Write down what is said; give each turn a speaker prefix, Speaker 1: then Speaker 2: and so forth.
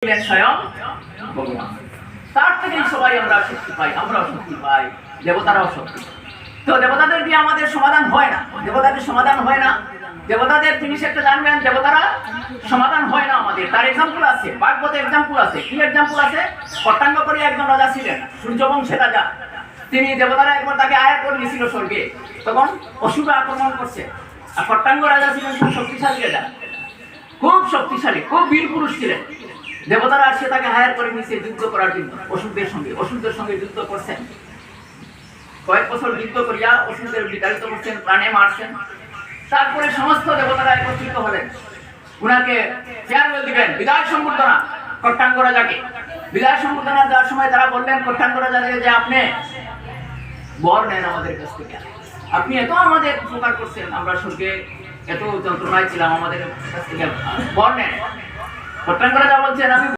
Speaker 1: ছিলেন স্বয়ং ভগবান। তার থেকেই সবাই আমরা শক্তি পাই, আমরাও শক্তি পাই, দেবতারাও শক্তি। তো দেবতাদের দিয়ে আমাদের সমাধান হয় না, দেবতাদের সমাধান হয় না। দেবতাদের জিনিস একটা জানবেন, দেবতারা সমাধান হয় না আমাদের। তার এক্সাম্পল আছে, ভাগবতে এক্সাম্পল আছে। কি এক্সাম্পল আছে? কট্টাঙ্গ করে একজন রাজা ছিলেন, সূর্যবংশের রাজা। তিনি দেবতারা একবার তাকে আয়াত করে নিয়েছিল স্বর্গে, তখন অসুর আক্রমণ করছে। আর কট্টাঙ্গ রাজা ছিলেন খুব শক্তিশালী রাজা, খুব শক্তিশালী, খুব বীর পুরুষ ছিলেন। দেবতারা আসে তাকে হায়ার করে নিয়েছে যুদ্ধ করার জন্য অসুরদের সঙ্গে যুদ্ধ করছেন। কয়েক বছর যুদ্ধ করিয়া অসুরদের বিতাড়িত করছেন, প্রাণে মারছেন। তারপরে সমস্ত দেবতারা একত্রিত হলেন, উনাকে ফেয়ারওয়েল দিবেন, বিদায় সম্বর্ধনা। কট্টাঙ্গ রাজাকে বিদায় সম্বর্ধনা দেওয়ার সময় তারা বললেন কট্টাঙ্গ রাজাকে যে আপনি বর নেন আমাদের কাছ থেকে, আপনি এত আমাদের উপকার করছেন, আমরা স্বর্গে এত যন্ত্রণায় ছিলাম, আমাদের কাছ থেকে বর নেন। কট্টাঙ্গ রাজা বলছেন আমি